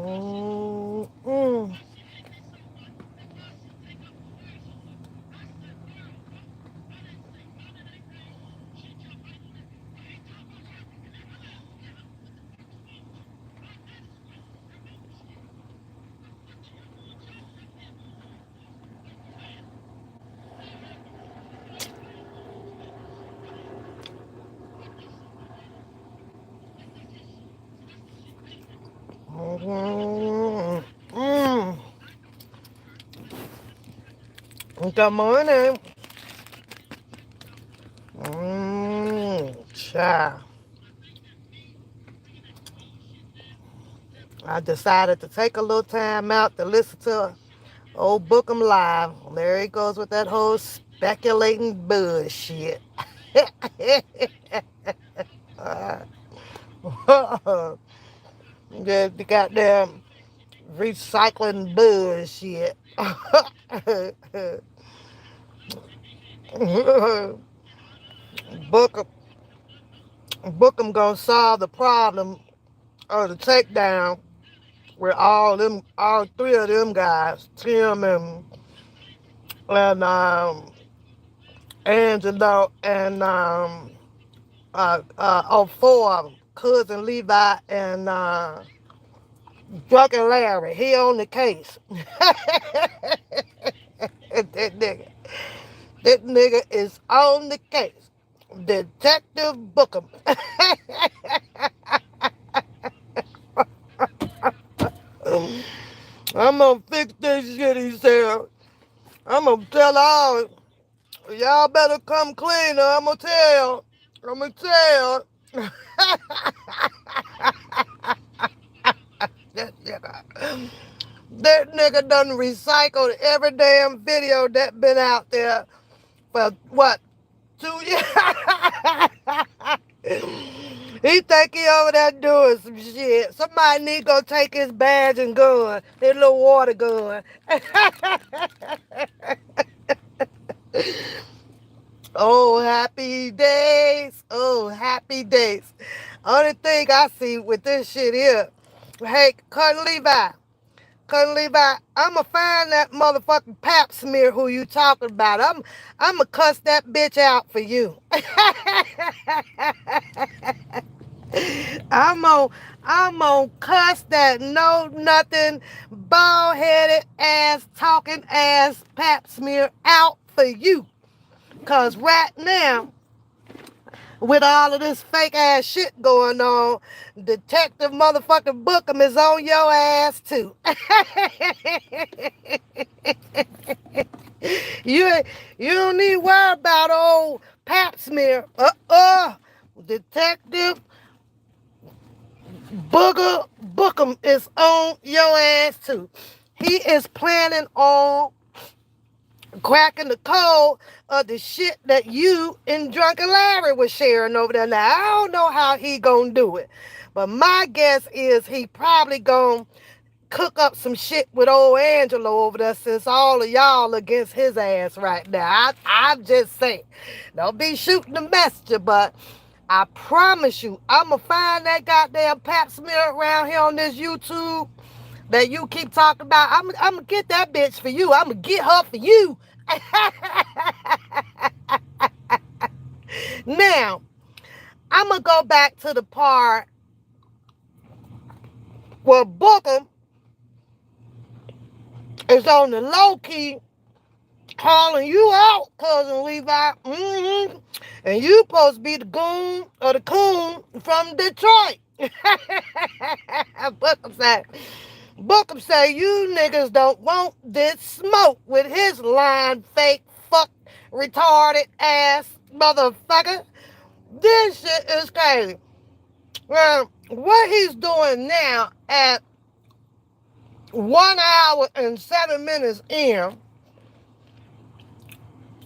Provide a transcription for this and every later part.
Mm-mm. Mm-mm. Mm. Good morning. Child. I decided to take a little time out to listen to old Bookum live. There he goes with that whole speculating bullshit. The goddamn recycling bullshit. Bookum, Bookum gonna solve the problem of the takedown with all three of them guys, Tim and Angelo and four of them, cousin Levi and Drunken Larry. He on the case. that nigga, that nigga is on the case. Detective Bookum. I'm gonna fix this shit, he said. I'm gonna tell all y'all better come clean or I'm gonna tell. I'm gonna tell. that nigga. That nigga done recycled every damn video that been out there for what, 2 years? He think he over there doing some shit. Somebody need to go take his badge and gun, his little water gun. Oh, happy days. Oh, happy days. Only thing I see with this shit here, hey, Cousin Levi. Cousin Levi, I'ma find that motherfucking pap smear who you talking about. I'ma cuss that bitch out for you. I'm on I'm on cuss that know nothing, bald headed ass talking ass pap smear out for you. Cause right now, with all of this fake ass shit going on, Detective motherfucking Bookum is on your ass too. you you don't need to worry about old pap smear. Detective Bookum is on your ass too. He is planning on cracking the code of the shit that you and Drunken Larry was sharing over there. Now, I don't know how he gonna do it, but my guess is he probably gonna cook up some shit with old Angelo over there since all of y'all against his ass right now. I just say, don't be shooting the messenger, but I promise you, I'ma find that goddamn pap smear around here on this YouTube that you keep talking about. I'm gonna get that bitch for you. I'm gonna get her for you. Now, I'm gonna go back to the part where Booker is on the low key calling you out, cousin Levi. And you supposed to be the goon or the coon from Detroit. Booker said, you niggas don't want this smoke with his lying, fake, fuck, retarded ass motherfucker. This shit is crazy. Well, what he's doing now at 1 hour and 7 minutes in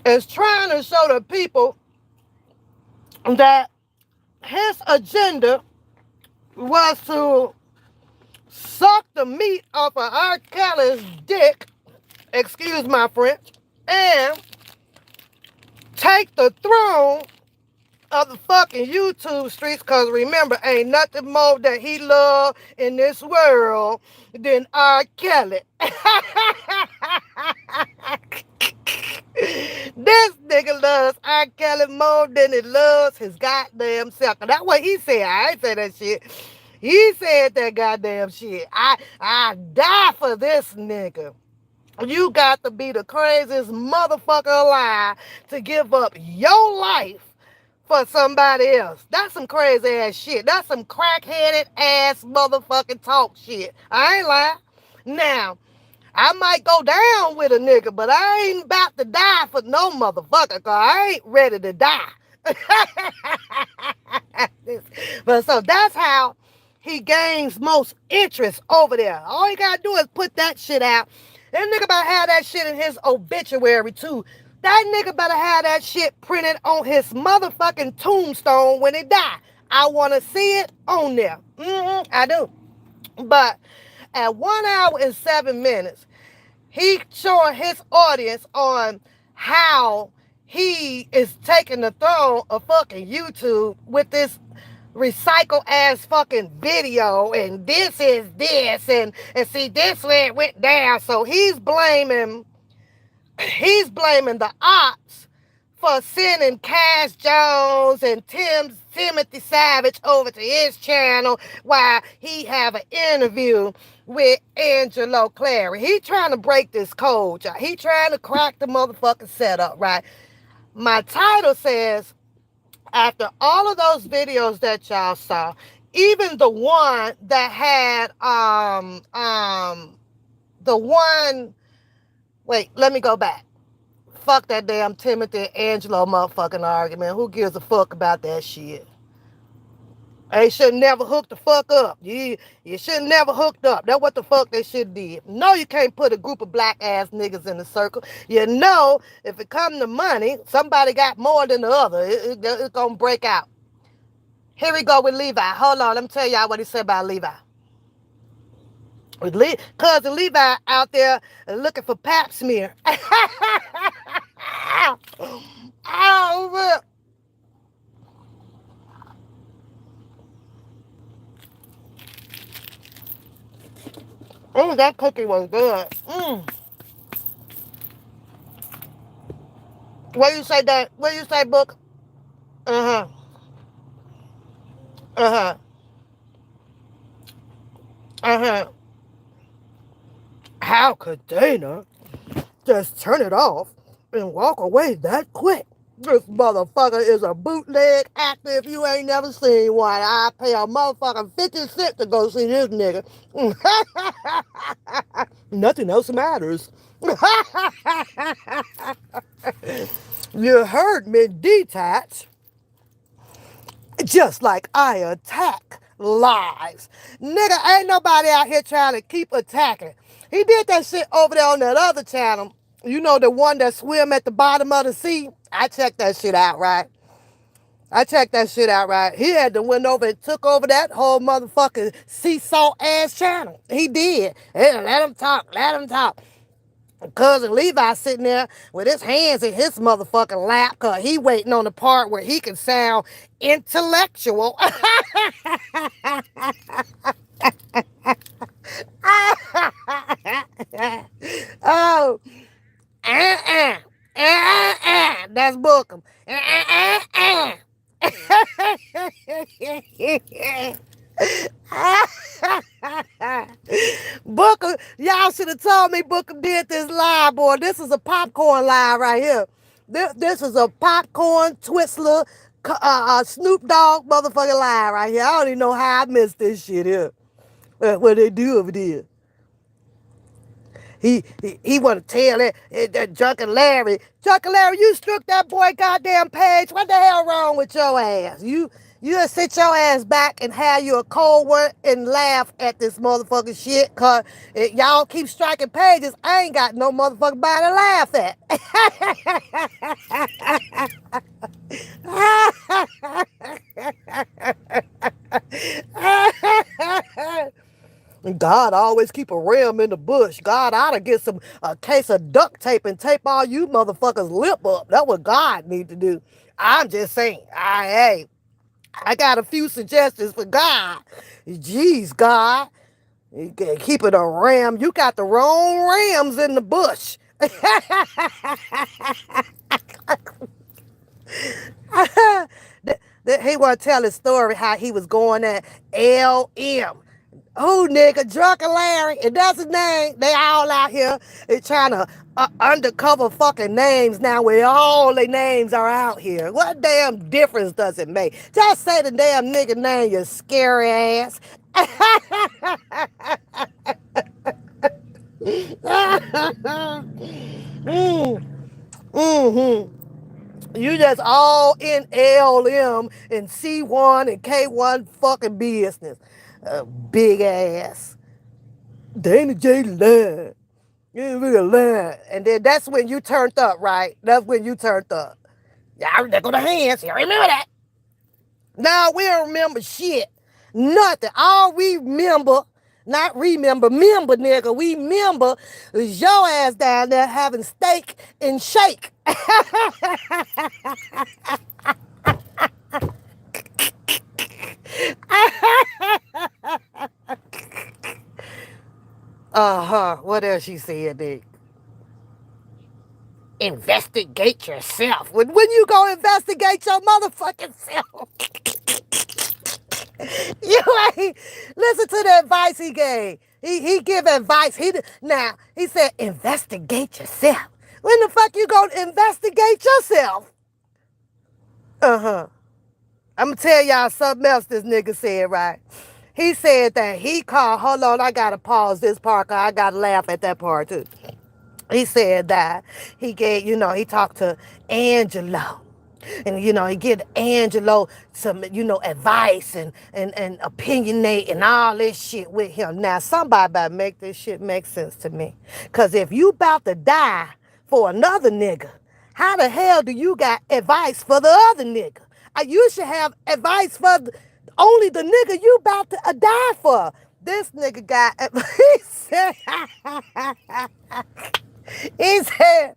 is trying to show the people that his agenda was to suck the meat off of R. Kelly's dick, excuse my French, and take the throne of the fucking YouTube streets, because remember, ain't nothing more that he love in this world than R. Kelly. This nigga loves R. Kelly more than he loves his goddamn self. And that's what he said. I ain't say that shit. He said that goddamn shit. I die for this nigga. You got to be the craziest motherfucker alive to give up your life for somebody else. That's some crazy ass shit. That's some crackheaded ass motherfucking talk shit. I ain't lying. Now, I might go down with a nigga, but I ain't about to die for no motherfucker, cause I ain't ready to die. But so that's how he gains most interest over there. All you gotta do is put that shit out. That nigga better have that shit in his obituary too. That nigga better have that shit printed on his motherfucking tombstone when he die. I want to see it on there. I do. But at 1 hour and 7 minutes, he showing his audience on how he is taking the throne of fucking YouTube with this recycle ass fucking video, and this is this, and see this where it went down. So he's blaming the ops for sending Cash Jones and Timothy Savage over to his channel while he have an interview with Angelo Clary. He trying to break this code, y'all. He trying to crack the motherfucking setup, right? My title says, after all of those videos that y'all saw, even the one that had the one, wait, let me go back. Fuck that damn Timothy and Angelo motherfucking argument. Who gives a fuck about that shit? They should never hook the fuck up. You should never hooked up. That's what the fuck they should did. No, you can't put a group of black ass niggas in a circle. You know, if it come to money, somebody got more than the other. It's gonna break out. Here we go with Levi. Hold on, let me tell y'all what he said about Levi. With cousin Levi out there looking for pap smear. Oh, oh, that cookie was good. What you say, that? What you say, Book? Uh-huh. Uh-huh. Uh-huh. How could Dana just turn it off and walk away that quick? This motherfucker is a bootleg actor if you ain't never seen one. I pay a motherfucking 50 cents to go see this nigga. Nothing else matters. You heard me detach. Just like I attack lives. Nigga, ain't nobody out here trying to keep attacking. He did that shit over there on that other channel. You know, the one that swim at the bottom of the sea? I checked that shit out, right? He had to went over and took over that whole motherfucking sea salt ass channel. He did. Hey, let him talk. Cousin Levi sitting there with his hands in his motherfucking lap because he waiting on the part where he can sound intellectual. Oh, that's Bookum. Booker, y'all should have told me Booker did this live, boy. This is a popcorn live right here. This is a popcorn Twizzler, Snoop Dogg motherfucking live right here. I don't even know how I missed this shit here. What they do over there. He want to tell that Drunken Larry. Drunken Larry, you struck that boy goddamn page. What the hell wrong with your ass? You just sit your ass back and have you a cold one and laugh at this motherfucking shit. Cause y'all keep striking pages. I ain't got no motherfucking body to laugh at. God always keep a ram in the bush. God ought to get a case of duct tape and tape all you motherfuckers lip up. That's what God need to do. I'm just saying. I got a few suggestions for God. Jeez, God. You can keep it a ram. You got the wrong rams in the bush. He want to tell his story how he was going at LM. Who nigga? Drunken Larry. And that's his name. They all out here trying to undercover fucking names now where all their names are out here. What damn difference does it make? Just say the damn nigga name, you scary ass. mm, mm-hmm. You just all in LM and C1 and K1 fucking business. Big ass. Dana J lied. You really lied. And then that's when you turned up, right? That's when you turned up. Y'all go the hands. Y'all remember that? No, we don't remember shit. Nothing. All we remember, not remember, nigga. We remember is your ass down there having steak and shake. What else she said, Nick? Investigate yourself. When you go investigate your motherfucking self. You ain't listen to the advice he gave. He give advice. He said investigate yourself. When the fuck you gonna investigate yourself? I'm gonna tell y'all something else this nigga said, right? He said that he called, hold on, I gotta pause this part, cause I gotta laugh at that part too. He said that he talked to Angelo. And, he give Angelo some, advice and opinionate and all this shit with him. Now, somebody better make this shit make sense to me. Because if you about to die for another nigga, how the hell do you got advice for the other nigga? You should have advice for only the nigga you about to die for. This nigga got, he said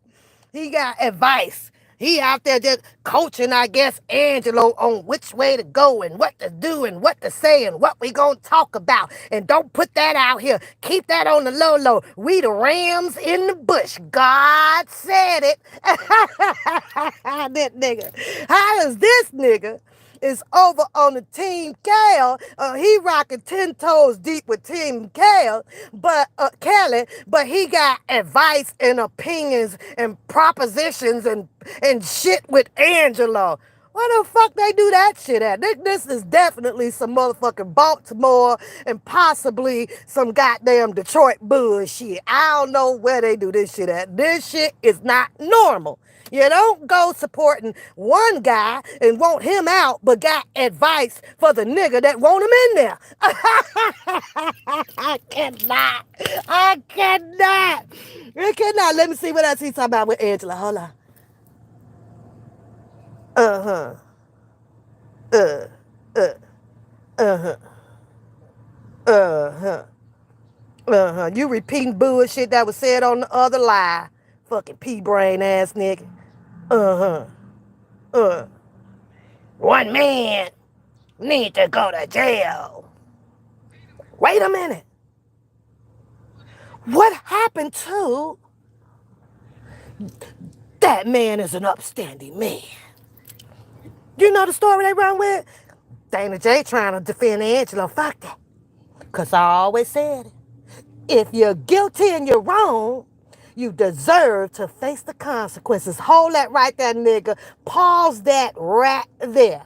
he got advice. He out there just coaching, I guess, Angelo on which way to go and what to do and what to say and what we gonna talk about. And don't put that out here. Keep that on the low. We the rams in the bush. God said it. That nigga. How does this nigga is over on the Team Kale. He rocking 10 toes deep with Team Kale, but Kelly, but he got advice and opinions and propositions and shit with Angelo. Where the fuck they do that shit at? This is definitely some motherfucking Baltimore and possibly some goddamn Detroit bullshit. I don't know where they do this shit at. This shit is not normal. You don't go supporting one guy and want him out, but got advice for the nigga that want him in there. I cannot. I cannot. Let me see what else he's talking about with Angela. Hold on. Uh-huh. Uh, uh, uh-huh. Uh-huh. Uh-huh. You repeating bullshit that was said on the other lie. Fucking pea-brain ass nigga. Uh-huh. One man need to go to jail. Wait a minute. What happened to that man is an upstanding man? You know the story they run with? Dana J trying to defend Angelo. Fuck that. Because I always said it. If you're guilty and you're wrong, you deserve to face the consequences. Hold that right there, nigga. Pause that right there.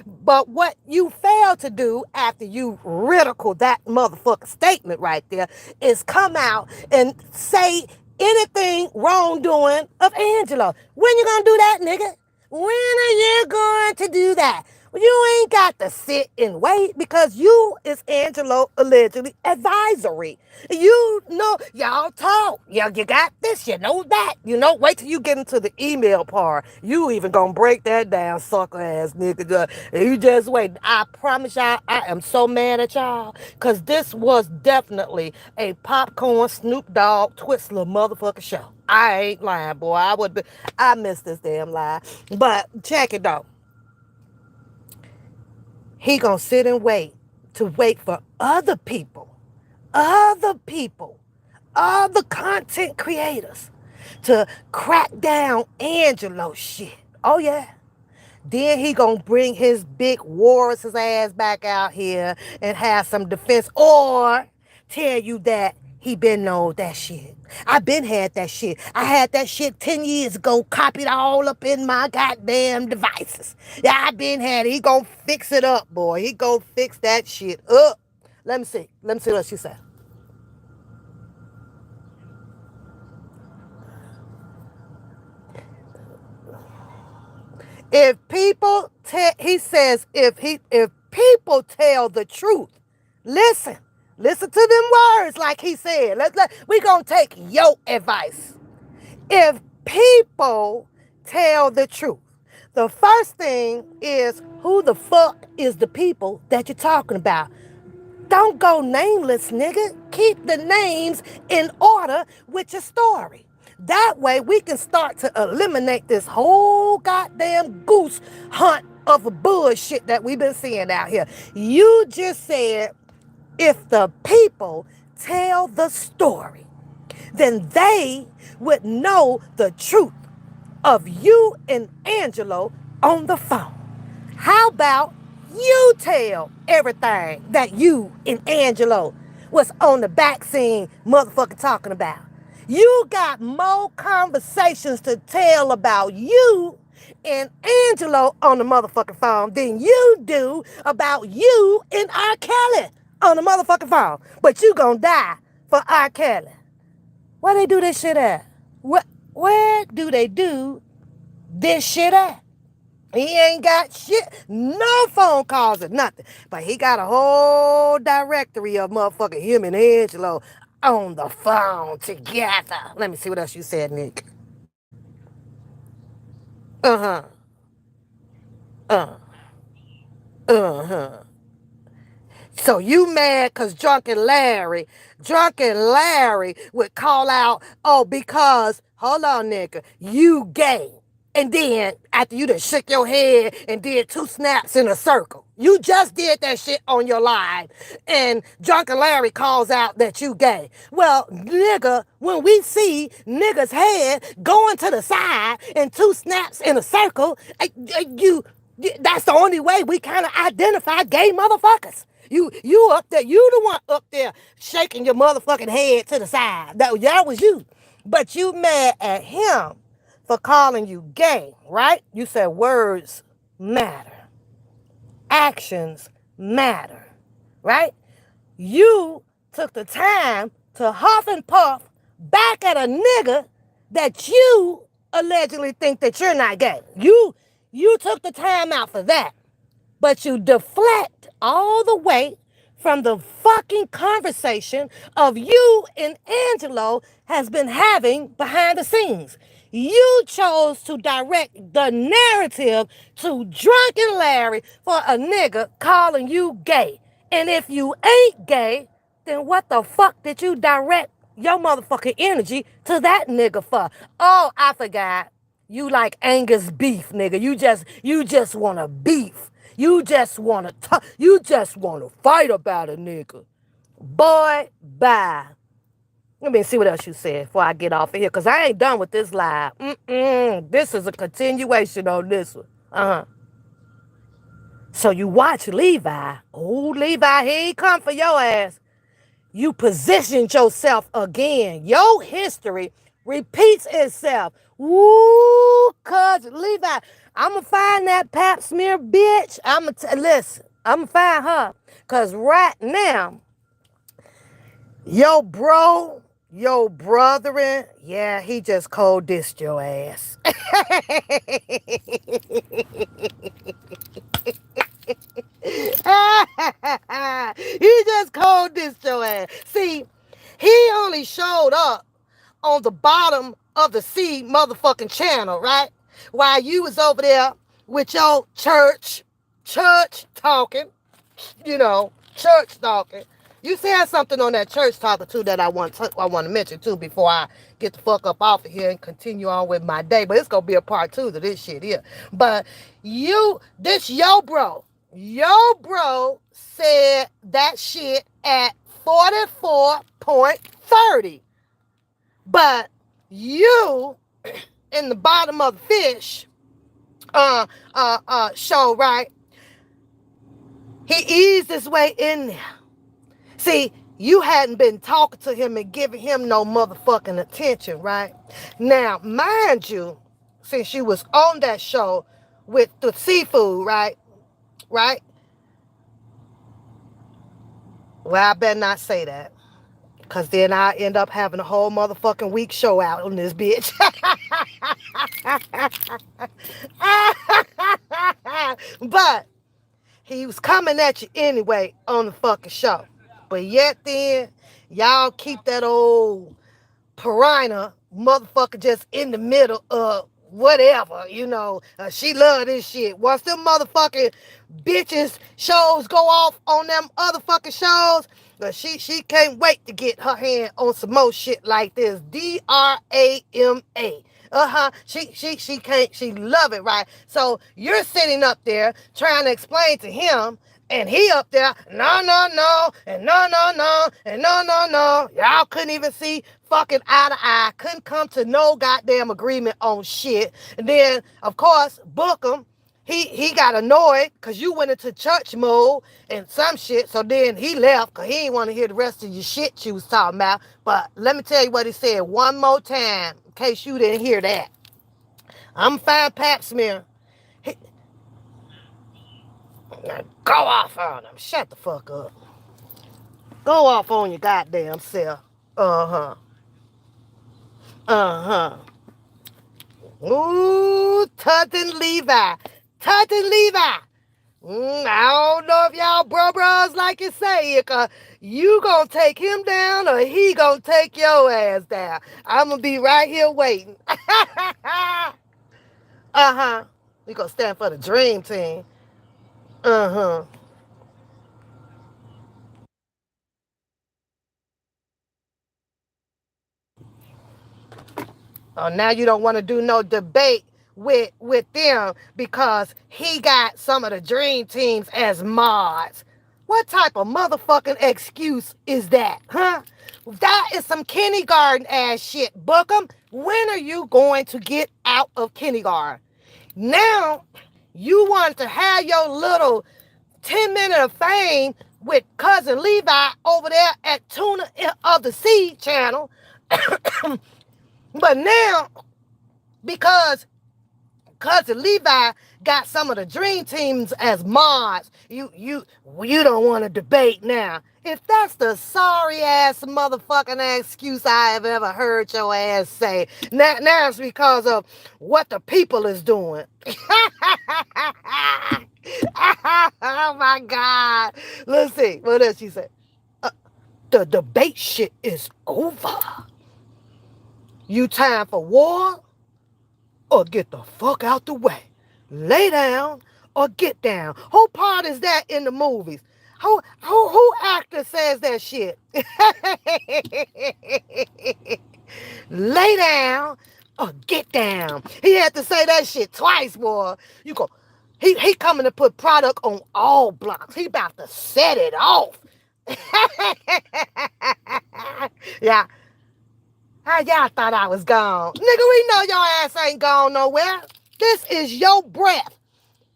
But what you fail to do after you ridicule that motherfucking statement right there is come out and say anything wrongdoing of Angelo. When you gonna do that, nigga? When are you going to do that? You ain't got to sit and wait because you is Angelo allegedly advisory. You know, y'all talk. You got this, you know that. You know, wait till you get into the email part. You even gonna break that down, sucker ass nigga. You just wait. I promise y'all, I am so mad at y'all because this was definitely a popcorn Snoop Dogg Twizzler motherfucking show. I ain't lying, boy. I missed this damn lie. But check it though. He gonna sit and wait for other people, other content creators to crack down Angelo shit. Oh yeah. Then he gonna bring his big Walrus' ass back out here and have some defense, or tell you that he been know that shit. I been had that shit. I had that shit 10 years ago, copied all up in my goddamn devices. Yeah, I been had it. He gonna fix it up, boy. He gonna fix that shit up. Let me see. Let me see what she said. If people tell, he says, if people tell the truth, listen, listen to them words, like he said. We gonna take your advice. If people tell the truth, the first thing is, who the fuck is the people that you're talking about? Don't go nameless, nigga. Keep the names in order with your story. That way we can start to eliminate this whole goddamn goose hunt of bullshit that we've been seeing out here. You just said, if the people tell the story, then they would know the truth of you and Angelo on the phone. How about you tell everything that you and Angelo was on the back scene motherfucking talking about? You got more conversations to tell about you and Angelo on the motherfucking phone than you do about you and R. Kelly on the motherfucking phone. But you gonna die for R. Kelly. Where they do this shit at? Where do they do this shit at? He ain't got shit, no phone calls or nothing. But he got a whole directory of motherfucking him and Angelo on the phone together. Let me see what else you said, Nick. Uh-huh. Uh. Uh-huh. So you mad because Drunken Larry would call out, oh, because, hold on, nigga, you gay. And then after you done shook your head and did 2 snaps in a circle. You just did that shit on your live. And Drunken Larry calls out that you gay. Well, nigga, when we see nigga's head going to the side and 2 snaps in a circle, that's the only way we kind of identify gay motherfuckers. You up there, you the one up there shaking your motherfucking head to the side. That was you. But you mad at him for calling you gay, right? You said words matter. Actions matter, right? You took the time to huff and puff back at a nigga that you allegedly think that you're not gay. You took the time out for that. But you deflect all the way from the fucking conversation of you and Angelo has been having behind the scenes. You chose to direct the narrative to Drunken Larry for a nigga calling you gay. And if you ain't gay, then what the fuck did you direct your motherfucking energy to that nigga for? Oh, I forgot. You like Angus beef, nigga. You just want to beef. You just want to talk. You just want to fight about a nigga. Boy, bye. Let me see what else you said before I get off of here, because I ain't done with this live. This is a continuation on this one. Uh-huh. So you watch Levi. Oh, Levi, he ain't come for your ass. You positioned yourself again. Your history repeats itself. Woo, cuz Levi, I'ma find that pap smear bitch. Listen, I'ma find her. Cause right now, your brethren, yeah, he just cold dissed your ass. He just cold dissed your ass. See, he only showed up on the bottom of the C motherfucking channel, right? While you was over there with your church talking, church talking. You said something on that church talking too that I want to mention too before I get the fuck up off of here and continue on with my day. But it's gonna be a part two to this shit here. But yo bro said that shit at 44.30. But you in the bottom of the fish show, right? He eased his way in there. See, you hadn't been talking to him and giving him no motherfucking attention, right? Now, mind you, since you was on that show with the seafood, right? Right? Well, I better not say that. Because then I end up having a whole motherfucking week show out on this bitch. But he was coming at you anyway on the fucking show. But yet then, y'all keep that old piranha motherfucker just in the middle of whatever, she love this shit. Once them motherfucking bitches shows go off on them other fucking shows, she can't wait to get her hand on some more shit like this. DRAMA. She love it, right? So you're sitting up there trying to explain to him, and he up there, no, and no, and no. Y'all couldn't even see fucking eye to eye. Couldn't come to no goddamn agreement on shit. And then, of course, Bookum, he got annoyed because you went into church mode and some shit. So then he left because he didn't want to hear the rest of your shit you was talking about. But let me tell you what he said one more time in case you didn't hear that. I'm fine, Pap Smear. Go off on him. Shut the fuck up. Go off on your goddamn self. Uh-huh. Uh-huh. Ooh, Tutton Levi. I don't know if y'all bros like you say it, cause you gonna take him down or he gonna take your ass down. I'm gonna be right here waiting. Uh-huh. We gonna stand for the dream team. Uh-huh. Oh, now you don't want to do no debate with them because he got some of the dream teams as mods. What type of motherfucking excuse is that, huh? That is some kindergarten ass shit. Bookum, when are you going to get out of kindergarten? Now, you want to have your little 10-minute of fame with Cousin Levi over there at Tuna of the Sea channel. But now, because Cousin Levi got some of the dream teams as mods, you don't want to debate now. If that's the sorry ass motherfucking excuse I have ever heard your ass say, now it's because of what the people is doing. Oh my God. Let's see. What else she said? The debate shit is over. You time for war or get the fuck out the way? Lay down or get down. Who part is that in the movies? Who actor says that shit? Lay down or get down. He had to say that shit twice, boy. You go. He coming to put product on all blocks. He about to set it off. Yeah. How y'all thought I was gone? Nigga, we know your ass ain't gone nowhere. This is your breath.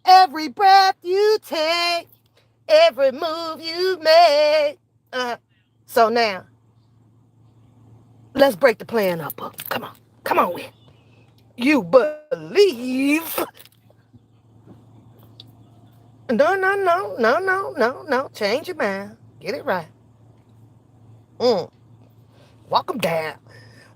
Every breath you take, every move you make. So now, let's break the plan up. Come on. Come on with. You believe. No. Change your mind. Get it right. Walk them down.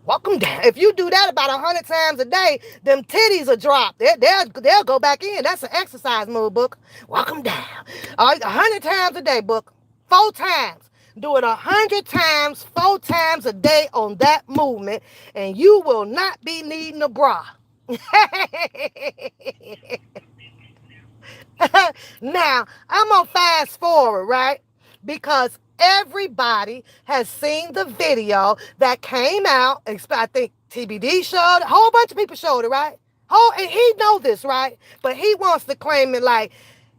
Walk them down. If you do that about 100 times a day, them titties will drop. They'll go back in. That's an exercise move, book. Walk them down. 100 times a day, book. 4 times. Do it 100 times, 4 times a day on that movement, and you will not be needing a bra. Now, I'm going to fast forward, right? Because everybody has seen the video that came out. I think TBD showed it. A whole bunch of people showed it, right? And he know this, right? But he wants to claim it like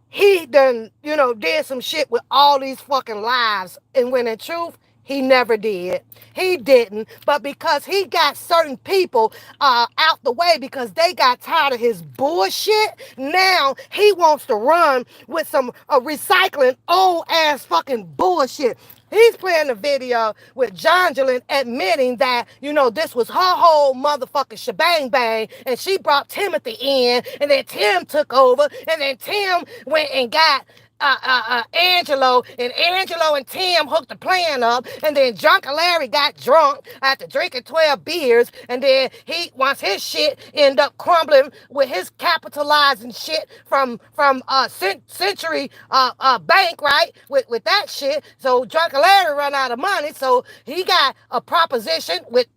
he done, did some shit with all these fucking lives. And when in truth, he never did. He didn't. But because he got certain people out the way because they got tired of his bullshit, now he wants to run with some recycling old ass fucking bullshit. He's playing the video with Jonjolin admitting that, this was her whole motherfucking shebang bang, and she brought Timothy in, and then Tim took over, and then Tim went and got Angelo, and Angelo and Tim hooked the plan up, and then Drunken Larry got drunk after drinking 12 beers, and then once his shit ended up crumbling with his capitalizing shit from Century Bank, right? With that shit, so Drunken Larry run out of money, so he got a proposition with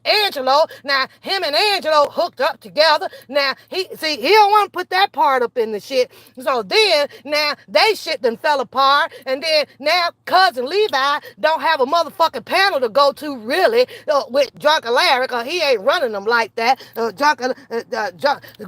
Angelo. Now him and Angelo hooked up together. Now he don't want to put that part up in the shit. So then now they shit done fell apart, and then now cousin Levi don't have a motherfucking panel to go to really with Drunken Larry, cause he ain't running them like that.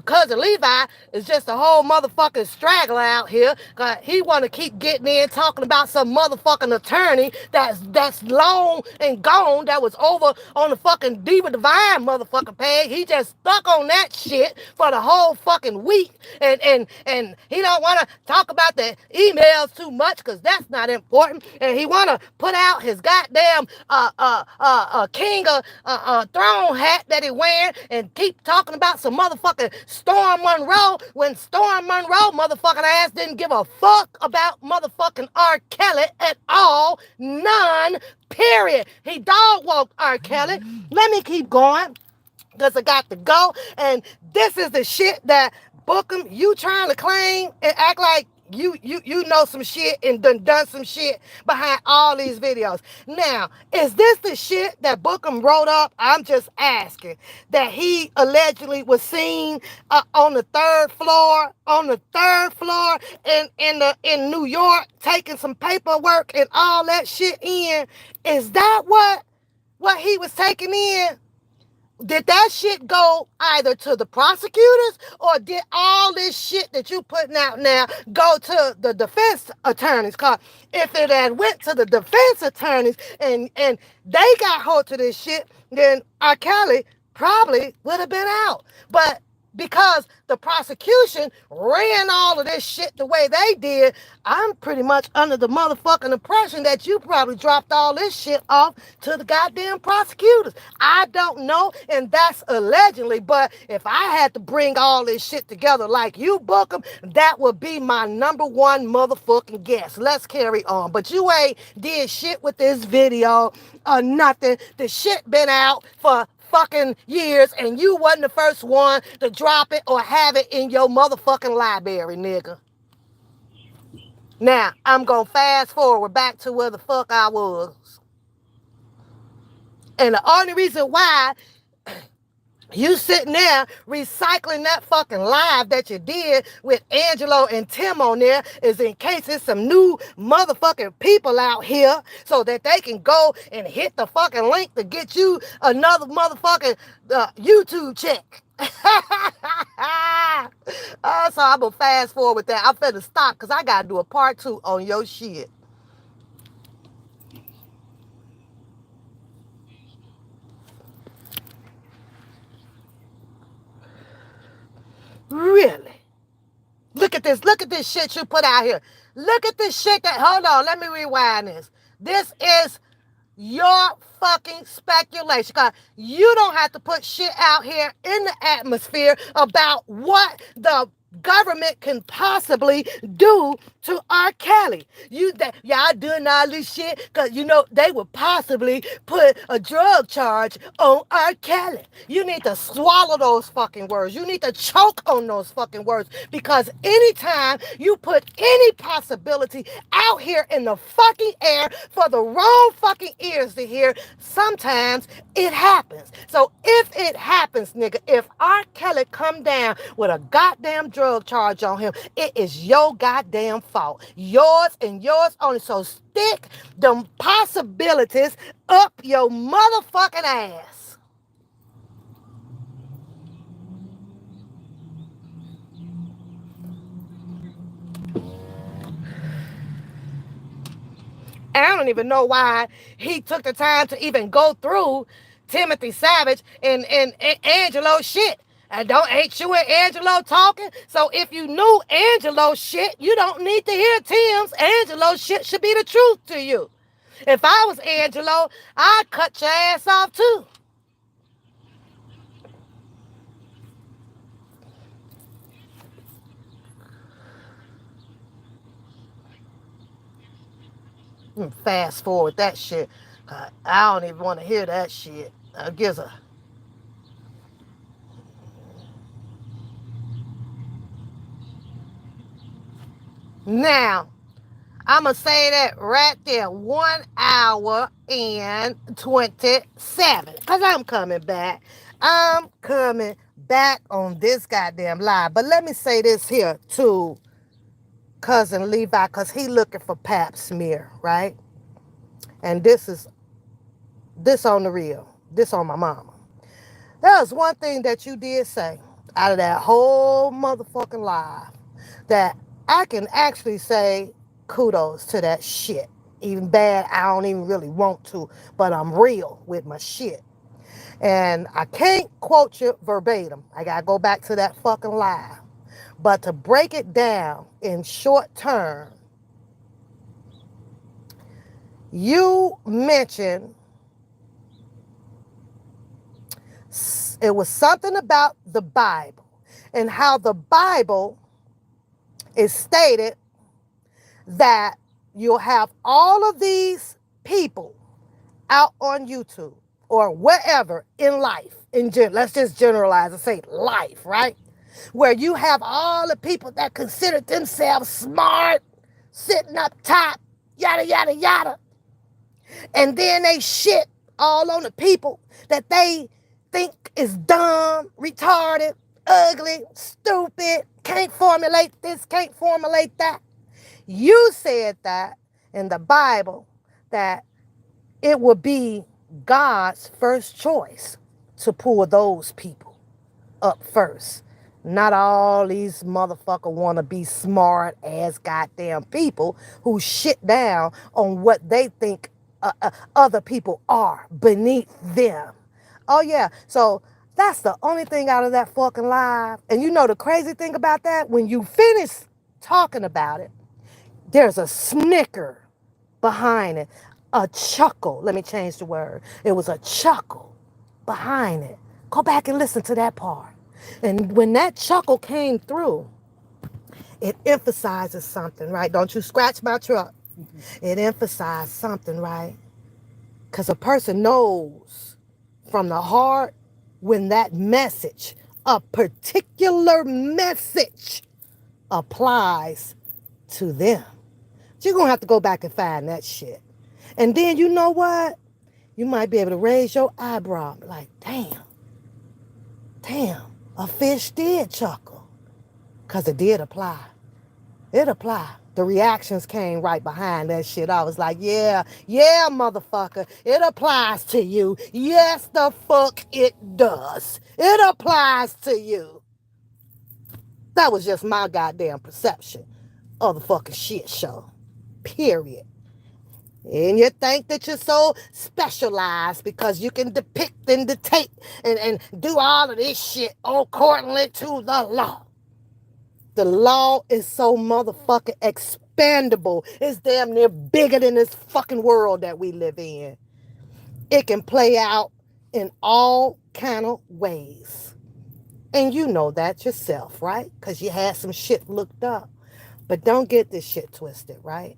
Cousin Levi is just a whole motherfucking straggler out here, cause he want to keep getting in talking about some motherfucking attorney that's long and gone, that was over on the fucking Diva Divine motherfucking page. He just stuck on that shit for the whole fucking week, and he don't want to talk about the emails too much because that's not important, and he want to put out his goddamn king of throne hat that he wearing and keep talking about some motherfucking Storm Monroe when Storm Monroe motherfucking ass didn't give a fuck about motherfucking R. Kelly at all. None. Period. He dog walked R. Kelly. Let me keep going because I got to go. And this is the shit that Bookum, you trying to claim and act like you know some shit and done some shit behind all these videos. Now, is this the shit that Bookum wrote up? I'm just asking. That he allegedly was seen on the third floor in New York taking some paperwork and all that shit in. Is that what he was taking in? Did that shit go either to the prosecutors, or did all this shit that you putting out now go to the defense attorneys? Cause if it had went to the defense attorneys and they got hold to this shit, then R. Kelly probably would have been out. But because the prosecution ran all of this shit the way they did, I'm pretty much under the motherfucking impression that you probably dropped all this shit off to the goddamn prosecutors. I don't know, and that's allegedly, but if I had to bring all this shit together like you, Bookum, that would be my number one motherfucking guess. Let's carry on. But you ain't did shit with this video or nothing. The shit been out for fucking years, and you wasn't the first one to drop it or have it in your motherfucking library, nigga. Now, I'm gonna fast forward back to where the fuck I was. And the only reason why you sitting there recycling that fucking live that you did with Angelo and Tim on there is in case there's some new motherfucking people out here so that they can go and hit the fucking link to get you another motherfucking YouTube check. So I'm gonna fast forward with that. I'm finna stop because I gotta do a part 2 on your shit. Really? Look at this shit you put out here. Look at this shit hold on, let me rewind this. This is your fucking speculation. Cause you don't have to put shit out here in the atmosphere about what the government can possibly do to R. Kelly. Y'all doing all this shit because you know they would possibly put a drug charge on R. Kelly. You need to swallow those fucking words. You need to choke on those fucking words because anytime you put any possibility out here in the fucking air for the wrong fucking ears to hear, sometimes it happens. So if it happens, nigga, if R. Kelly come down with a goddamn drug charge on him, it is your goddamn fault. Yours and yours only. So stick them possibilities up your motherfucking ass. I don't even know why he took the time to even go through Timothy Savage and Angelo shit. Ain't you and Angelo talking? So if you knew Angelo shit, you don't need to hear Tim's. Angelo shit should be the truth to you. If I was Angelo, I'd cut your ass off too. Fast forward that shit. I don't even want to hear that shit. Gives a now. I'ma say that right there. 1 hour and 27. Cause I'm coming back. I'm coming back on this goddamn live. But let me say this here to cousin Levi, cause he looking for pap smear, right? And this on the real. This on my mama. There was one thing that you did say out of that whole motherfucking live that I can actually say kudos to that shit. Even bad, I don't even really want to, but I'm real with my shit. And I can't quote you verbatim. I gotta go back to that fucking live. But to break it down in short term, you mentioned it was something about the Bible and how the Bible is stated that you'll have all of these people out on YouTube or wherever in life, let's just generalize and say life, right? Where you have all the people that consider themselves smart, sitting up top, yada, yada, yada. And then they shit all on the people that they think is dumb, retarded, ugly, stupid, can't formulate this, can't formulate that. You said that in the Bible that it would be God's first choice to pull those people up first. Not all these motherfucker want to be smart ass goddamn people who shit down on what they think other people are beneath them. Oh yeah, so that's the only thing out of that fucking live. And you know the crazy thing about that? When you finish talking about it, there's a snicker behind it, a chuckle. Let me change the word. It was a chuckle behind it. Go back and listen to that part. And when that chuckle came through, it emphasizes something, right? Don't you scratch my truck. It emphasized something, right? Because a person knows from the heart when that message, a particular message, applies to them. You're going to have to go back and find that shit. And then you know what? You might be able to raise your eyebrow like, damn, a fish did chuckle. Because it did apply. It applied. The reactions came right behind that shit. I was like, yeah, motherfucker. It applies to you. Yes, the fuck it does. It applies to you. That was just my goddamn perception of the fucking shit show. Period. And you think that you're so specialized because you can depict and dictate and do all of this shit accordingly to the law. The law is so motherfucking expandable. It's damn near bigger than this fucking world that we live in. It can play out in all kind of ways. And you know that yourself, right? Because you had some shit looked up. But don't get this shit twisted, right?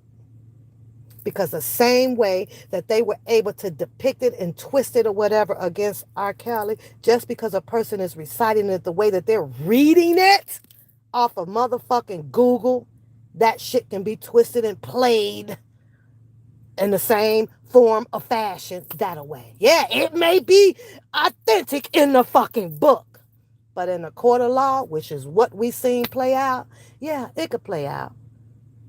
Because the same way that they were able to depict it and twist it or whatever against R. Kelly, just because a person is reciting it the way that they're reading it off of motherfucking Google, that shit can be twisted and played in the same form of fashion that way. Yeah, it may be authentic in the fucking book, but in the court of law, which is what we seen play out, yeah, it could play out.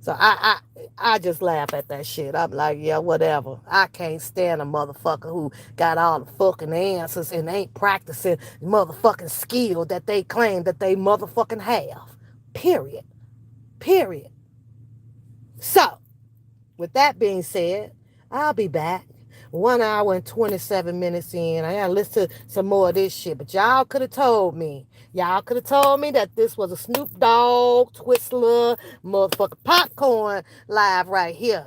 So I just laugh at that shit. I'm like, yeah, whatever. I can't stand a motherfucker who got all the fucking answers and ain't practicing motherfucking skill that they claim that they motherfucking have. Period. Period. So, with that being said, I'll be back. 1 hour and 27 minutes in. I gotta listen to some more of this shit. But y'all could have told me. Y'all could have told me that this was a Snoop Dogg, Twizzler, motherfucking popcorn live right here.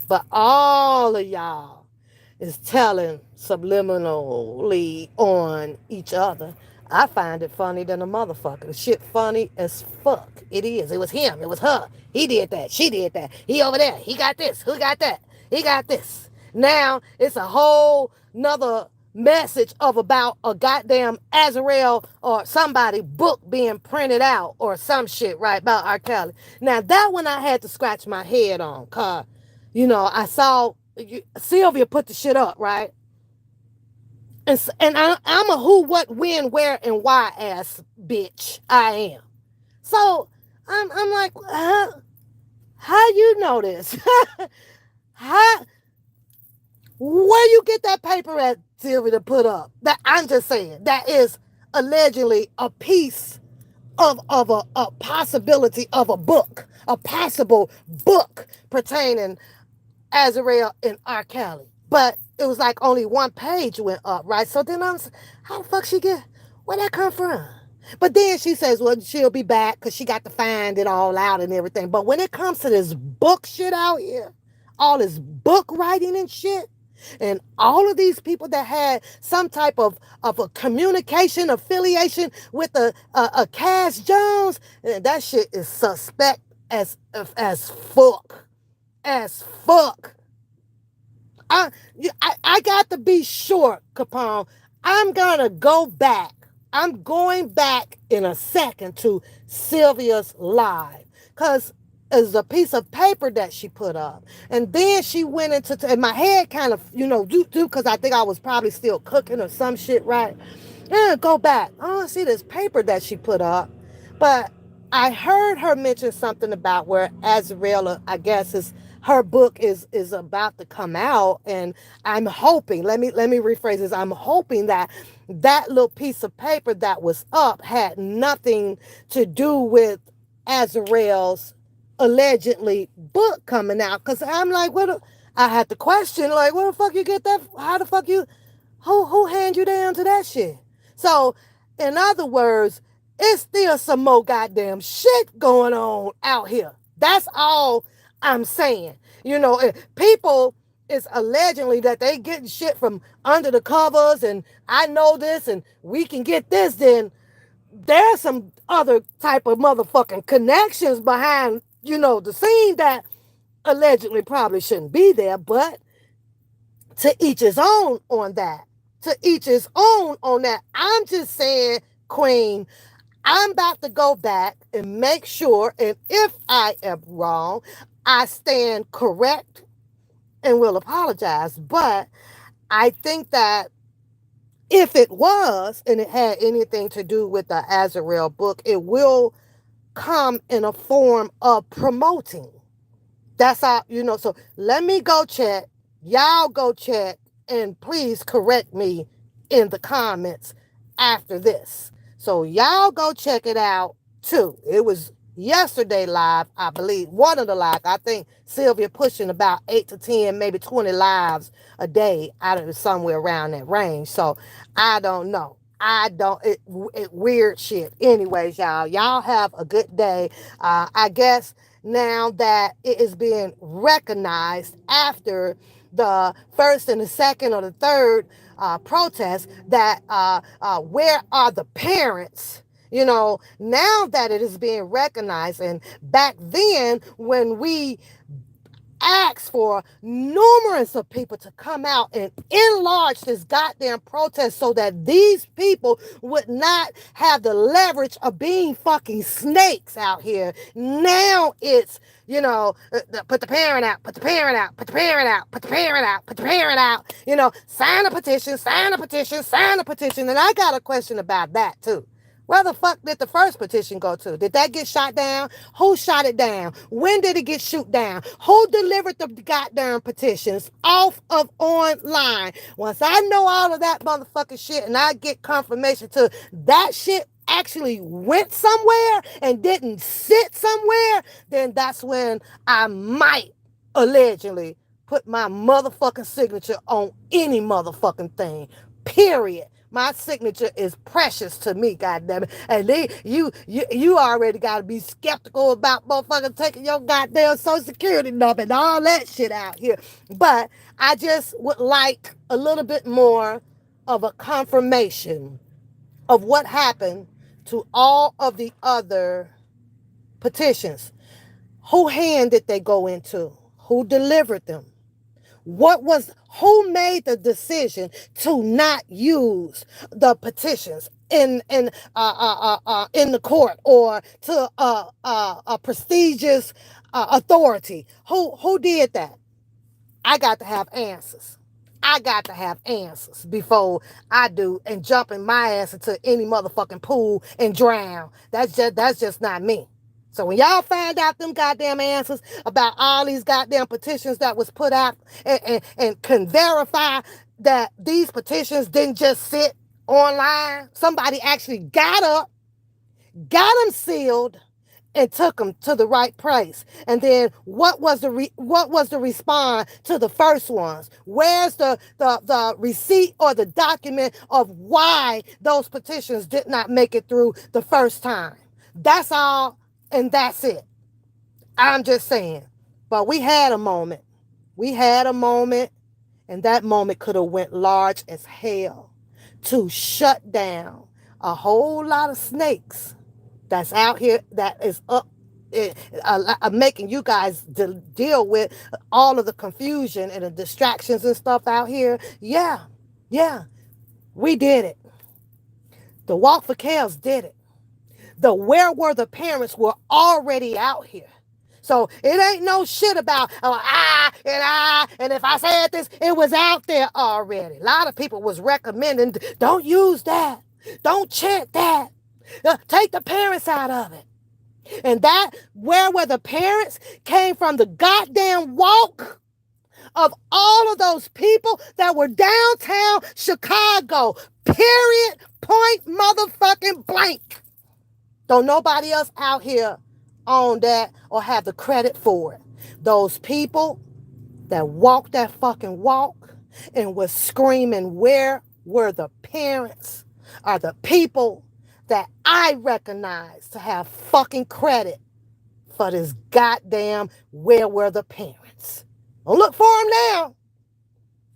But all of y'all is telling subliminally on each other. I find it funny than a motherfucker. The shit funny as fuck. It is. It was him. It was her. He did that. She did that. He over there. He got this. Who got that? He got this. Now it's a whole nother message of about a goddamn Azrael or somebody book being printed out or some shit, right, about R. Kelly. Now that one I had to scratch my head on, cause I saw Sylvia put the shit up, right? And I'm a who, what, when, where, and why ass bitch. I am. So I'm like, how you know this? how Where you get that paper at, Sylvia, to put up? That I'm just saying that is allegedly a piece of a possibility of a book, a possible book pertaining Azrael and R. Kelly. But it was like only one page went up, right? So then how the fuck she get, where that come from? But then she says, well, she'll be back because she got to find it all out and everything. But when it comes to this book shit out here, all this book writing and shit, and all of these people that had some type of a communication affiliation with a Cass Jones, that shit is suspect as fuck. As fuck. I got to be sure, Capone. I'm going to go back. I'm going back in a second to Sylvia's live. Because it's a piece of paper that she put up. And then she went into, and my head kind of, because I think I was probably still cooking or some shit, right? Yeah, go back. I don't see this paper that she put up. But I heard her mention something about where Azrael, I guess, her book is about to come out, and I'm hoping. Let me rephrase this. I'm hoping that little piece of paper that was up had nothing to do with Azrael's allegedly book coming out. Cause I'm like, I had to question, like, where the fuck you get that? How the fuck who hand you down to that shit? So, in other words, it's still some more goddamn shit going on out here. That's all I'm saying. People is allegedly that they getting shit from under the covers, and I know this, and we can get this. Then there's some other type of motherfucking connections behind, the scene that allegedly probably shouldn't be there, but to each his own on that. To each his own on that. I'm just saying, Queen, I'm about to go back and make sure, and if I am wrong, I stand correct and will apologize. But I think that if it was, and it had anything to do with the Azrael book, it will come in a form of promoting. That's how, so let me go check. Y'all go check, and please correct me in the comments after this. So y'all go check it out too. It was yesterday live, I believe. One of the lives. I think Sylvia pushing about 8 to 10, maybe 20 lives a day out of somewhere around that range. So I don't know. It weird shit. Anyways, y'all have a good day. I guess now that it is being recognized after the first and the second or the third protest, that where are the parents? Now that it is being recognized, and back then when we asked for numerous of people to come out and enlarge this goddamn protest so that these people would not have the leverage of being fucking snakes out here. Now it's, put the parent out, put the parent out, put the parent out, put the parent out, put the parent out, sign a petition, sign a petition, sign a petition. And I got a question about that too. Where the fuck did the first petition go to? Did that get shot down? Who shot it down? When did it get shoot down? Who delivered the goddamn petitions off of online? Once I know all of that motherfucking shit and I get confirmation to that shit actually went somewhere and didn't sit somewhere, then that's when I might allegedly put my motherfucking signature on any motherfucking thing. Period. My signature is precious to me, goddammit. And you already got to be skeptical about motherfuckers taking your goddamn Social Security number and all that shit out here. But I just would like a little bit more of a confirmation of what happened to all of the other petitions. Who hand did they go into? Who delivered them? Who made the decision to not use the petitions in the court or to a prestigious authority? Who did that? I got to have answers. I got to have answers before I do and jump in my ass into any motherfucking pool and drown. That's just not me. So when y'all find out them goddamn answers about all these goddamn petitions that was put out and can verify that these petitions didn't just sit online, somebody actually got up, got them sealed, and took them to the right place. And then what was the response to the first ones? Where's the receipt or the document of why those petitions did not make it through the first time? That's all. And that's it. I'm just saying. But we had a moment. And that moment could have went large as hell to shut down a whole lot of snakes that's out here that is up making you guys deal with all of the confusion and the distractions and stuff out here. Yeah, we did it. The Walk for Chaos did it. The where were the parents were already out here. So it ain't no shit about, and if I said this, it was out there already. A lot of people was recommending, don't use that. Don't chant that. Take the parents out of it. And that, where were the parents, came from the goddamn walk of all of those people that were downtown Chicago. Period. Point motherfucking blank. Don't nobody else out here own that or have the credit for it. Those people that walked that fucking walk and was screaming, where were the parents, are the people that I recognize to have fucking credit for this goddamn where were the parents. Don't look for them now.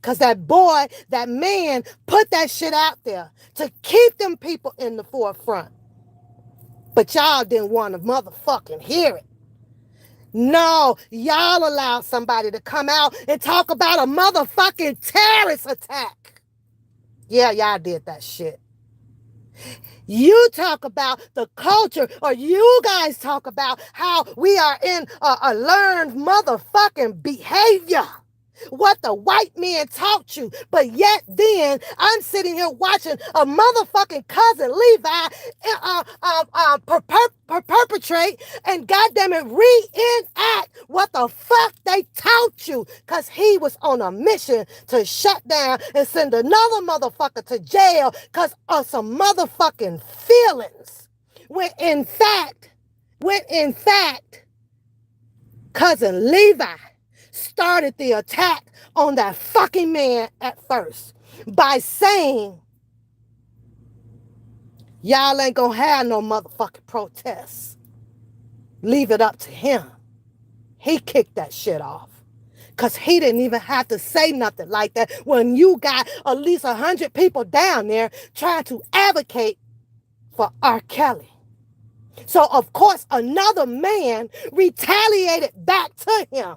Because that boy, that man put that shit out there to keep them people in the forefront. But y'all didn't want to motherfucking hear it. No, y'all allowed somebody to come out and talk about a motherfucking terrorist attack. Yeah, y'all did that shit. You talk about the culture, or you guys talk about how we are in a learned motherfucking behavior. What the white man taught you. But yet then I'm sitting here watching a motherfucking cousin Levi perpetrate and goddamn it reenact what the fuck they taught you, because he was on a mission to shut down and send another motherfucker to jail because of some motherfucking feelings. When in fact, cousin Levi started the attack on that fucking man at first by saying, y'all ain't gonna have no motherfucking protests. Leave it up to him. He kicked that shit off. Because he didn't even have to say nothing like that when you got at least 100 people down there trying to advocate for R. Kelly. So, of course, another man retaliated back to him.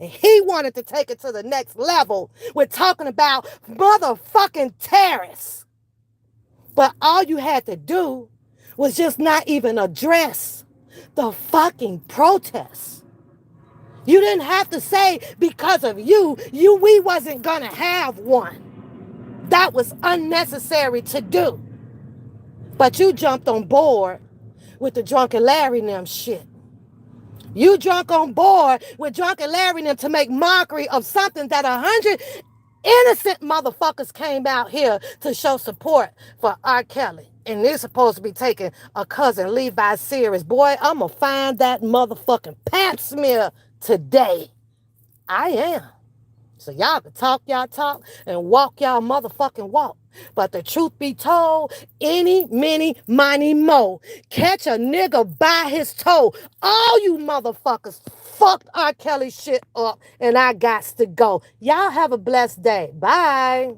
And he wanted to take it to the next level with talking about motherfucking terrorists. But all you had to do was just not even address the fucking protests. You didn't have to say because of we wasn't gonna have one. That was unnecessary to do. But you jumped on board with the Drunken Larry and them shit. You drunk on board with Drunken Larry and them to make mockery of something that 100 innocent motherfuckers came out here to show support for R. Kelly. And they're supposed to be taking a cousin Levi serious. Boy, I'm going to find that motherfucking pap smear today. I am. So y'all can talk y'all talk and walk y'all motherfucking walk. But the truth be told, any, many, miny, mo. Catch a nigga by his toe. All you motherfuckers fucked R. Kelly shit up and I gots to go. Y'all have a blessed day. Bye.